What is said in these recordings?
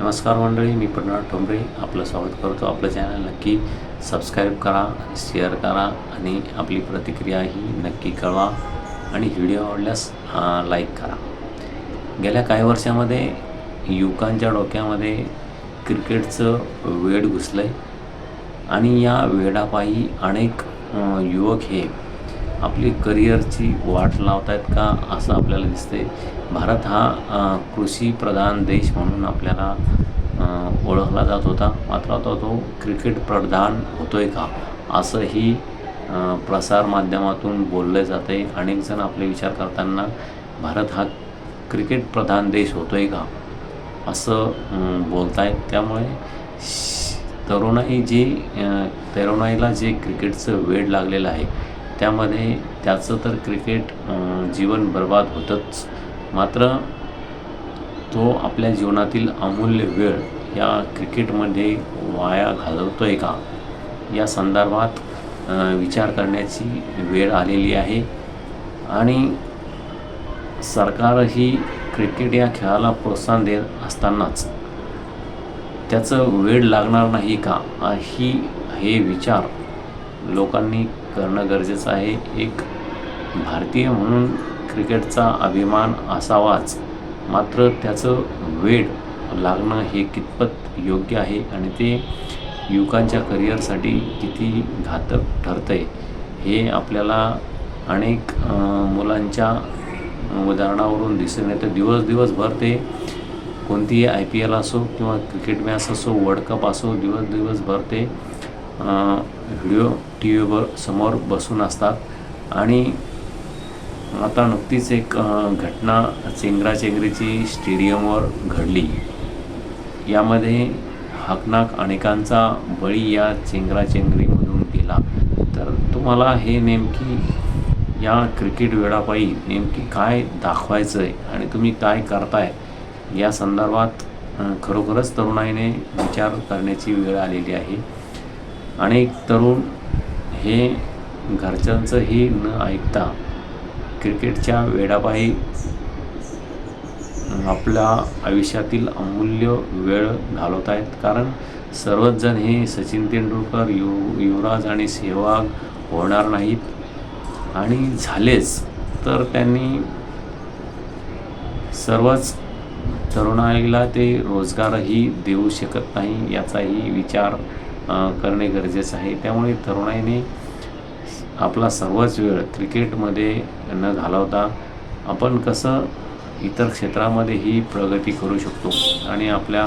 नमस्कार मंडळी, मी प्रणाल ठोंबरे आपलं स्वागत करतो. आपलं चॅनल नक्की सबस्क्राईब करा, शेअर करा आणि आपली प्रतिक्रिया ही नक्की कळवा आणि व्हिडिओ आवडल्यास लाईक करा. गेल्या काही वर्षामध्ये युवकांच्या डोक्यामध्ये क्रिकेटचं वेड घुसलं आहे आणि या वेडापायी अनेक युवक हे आपली करिअरची वाट लावत आहेत का असं आपल्याला दिसते. भारत हा कृषीप्रधान देश म्हणून आपल्याला ओळखला जात होता, मात्र आता तो क्रिकेट प्रधान होतो आहे का असंही प्रसारमाध्यमातून बोललं जातं आहे. अनेकजण आपले विचार करताना भारत हा क्रिकेट प्रधान देश होतो आहे का असं बोलत आहेत. त्यामुळे तरुणाईला जे क्रिकेटचं वेड लागलेलं आहे त्यामध्ये त्याचं तर क्रिकेट जीवन बर्बाद होतंच, मात्र तो आपल्या जीवनातील अमूल्य वेळ या क्रिकेटमध्ये वाया घालवतो आहे का या संदर्भात विचार करण्याची वेळ आलेली आहे. आणि सरकारही क्रिकेट या खेळाला प्रोत्साहन देत असतानाच त्याचं वेड लागणार नाही का हे विचार लोकांनी करणं गरजेचं आहे. एक भारतीय म्हणून क्रिकेटचा अभिमान असावाच, मात्र त्याचं वेड लागणं हे कितपत योग्य आहे आणि ते युवकांच्या करिअरसाठी किती घातक ठरतं आहे हे आपल्याला अनेक मुलांच्या उदाहरणावरून दिसून येतं. दिवसभर ते कोणतीही IPL असो किंवा क्रिकेट मॅच असो, वर्ल्ड कप असो, दिवसभर ते व्हिडिओ TV समोर बसून असतात. आणि आता नुकतीच एक घटना चेंगराचेंगरीची स्टेडियमवर घडली. यामध्ये हकनाक अनेकांचा बळी या चेंगराचेंगरीमधून गेला. तर तुम्हाला हे नेमकी या क्रिकेट वेडापायी नेमकी काय दाखवायचं आहे आणि तुम्ही काय करताय या संदर्भात खरोखरच तरुणाईने विचार करण्याची वेळ आलेली आहे. अनेक तरुण हे घरच्यांचंही न ऐकता क्रिकेटच्या वेडापायी आपल्या आयुष्यातील अमूल्य वेळ घालवत आहेत. कारण सर्वच जण हे सचिन तेंडुलकर, युवराज आणि सेहवाग होणार नाहीत आणि झालेच तर त्यांनी सर्वच तरुणाईला ते रोजगारही देऊ शकत नाही याचाही विचार करणे गरजेचं आहे. त्यामुळे तरुणाईने आपला सर्वच वेळ क्रिकेटमध्ये न घालवता आपण कसं इतर क्षेत्रामध्येही प्रगती करू शकतो आणि आपल्या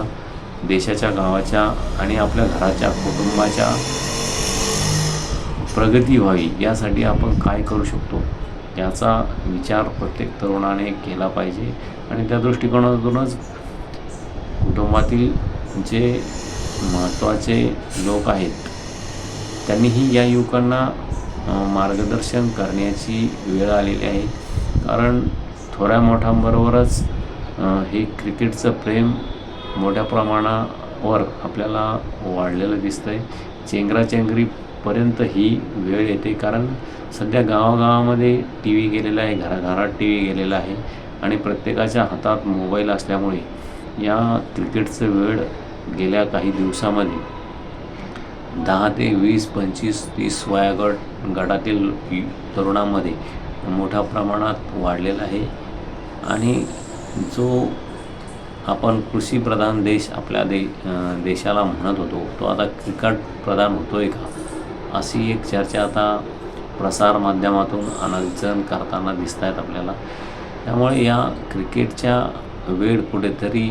देशाच्या, गावाच्या आणि आपल्या घराच्या, कुटुंबाच्या प्रगती व्हावी यासाठी आपण काय करू शकतो याचा विचार प्रत्येक तरुणाने केला पाहिजे. आणि त्या दृष्टिकोनातूनच कुटुंबातील जे महत्त्वाचे लोक आहेत त्यांनीही या युवकांना मार्गदर्शन करण्याची वेळ आलेली आहे. कारण थोड्या मोठ्यांबरोबरच हे क्रिकेटचं प्रेम मोठ्या प्रमाणावर आपल्याला वाढलेलं दिसतं आहे. चेंगराचेंगरीपर्यंत ही वेळ येते, कारण सध्या गावागावामध्ये TV गेलेला आहे, घराघरात TV गेलेला आहे आणि प्रत्येकाच्या हातात मोबाईल असल्यामुळे या क्रिकेटचं वेळ गेल्या काही दिवसामध्ये 10 ते 20, 25, 30 गटातील तरुणांमध्ये मोठ्या प्रमाणात वाढलेला आहे. आणि जो आपण कृषीप्रधान देश आपल्या देशाला म्हणत होतो तो आता क्रिकेट प्रधान होतो आहे का अशी एक चर्चा आता प्रसारमाध्यमातून अनेक जण करताना दिसत आहेत आपल्याला. त्यामुळे या क्रिकेटच्या वेळ कुठेतरी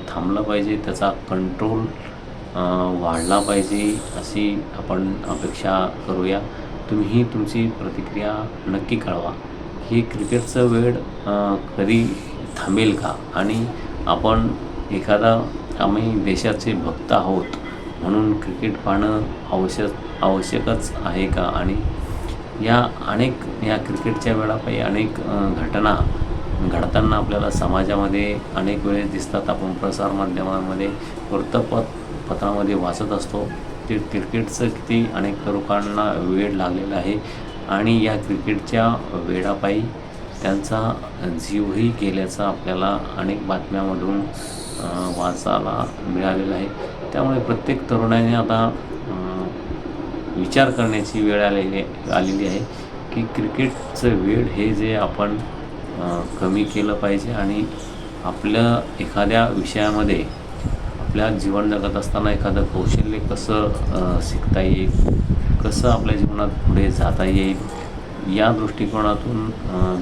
थांबला पाहिजे, त्याचा कंट्रोल वाढला पाहिजे अशी आपण अपेक्षा करूया. तुम्हीही तुमची प्रतिक्रिया नक्की कळवा. ही क्रिकेटचं वेळ कधी थांबेल का आणि आपण आम्ही देशाचे भक्त आहोत म्हणून क्रिकेट पाहणं आवश्यकच आहे का. आणि या क्रिकेटच्या वेळापायी अनेक घटना घडताना आपल्याला समाजामध्ये अनेक वेळेस दिसतात. आपण प्रसारमाध्यमांमध्ये, वृत्तपत्रामध्ये वाचत असतो. ते क्रिकेटचं किती अनेक तरुणांना वेड लागलेलं आहे आणि या क्रिकेटच्या वेडापायी त्यांचा जीवही गेल्याचं आपल्याला अनेक बातम्यांमधून वाचायला मिळालेलं आहे. त्यामुळे प्रत्येक तरुणाने आता विचार करण्याची वेळ आलेली आहे की क्रिकेटचं वेळ हे जे आपण कमी केलं पाहिजे आणि आपल्या एखाद्या विषयामध्ये आपल्या जीवन जगत असताना एखादं कौशल्य कसं शिकता येईल, कसं आपल्या जीवनात पुढे जाता येईल या दृष्टिकोनातून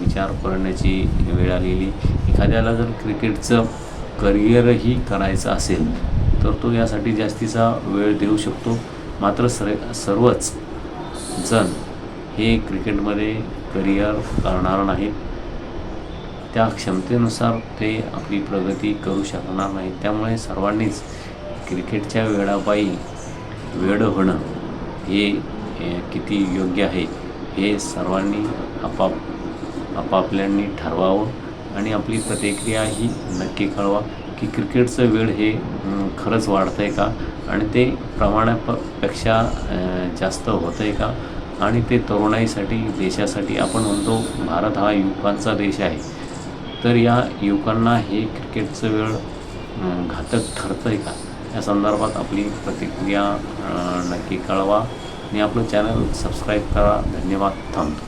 विचार करण्याची वेळ आलेली. एखाद्याला जर क्रिकेटचं करिअरही करायचं असेल तर तो यासाठी जास्तीचा वेळ देऊ शकतो. मात्र सर्वच जण हे क्रिकेटमध्ये करिअर करणार नाहीत. त्या क्षमतेनुसार ते आपली प्रगती करू शकणार नाहीत. त्यामुळे सर्वांनीच क्रिकेटच्या वेळापायी वेड होणं हे किती योग्य आहे हे सर्वांनी आपापल्यांनी ठरवावं आणि आपली प्रतिक्रियाही नक्की कळवा की क्रिकेटचं वेळ हे खरंच वाढतं आहे का आणि ते प्रमाणापेक्षा जास्त होतं आहे का आणि ते तरुणाईसाठी देशासाठी आपण म्हणतो भारत हा युवकांचा देश आहे, तर या युवकांना हे क्रिकेटचं वेळ घातक ठरतं आहे का या संदर्भात आपली प्रतिक्रिया नक्की कळवा आणि आपलं चॅनल सबस्क्राईब करा. धन्यवाद. थांबतो.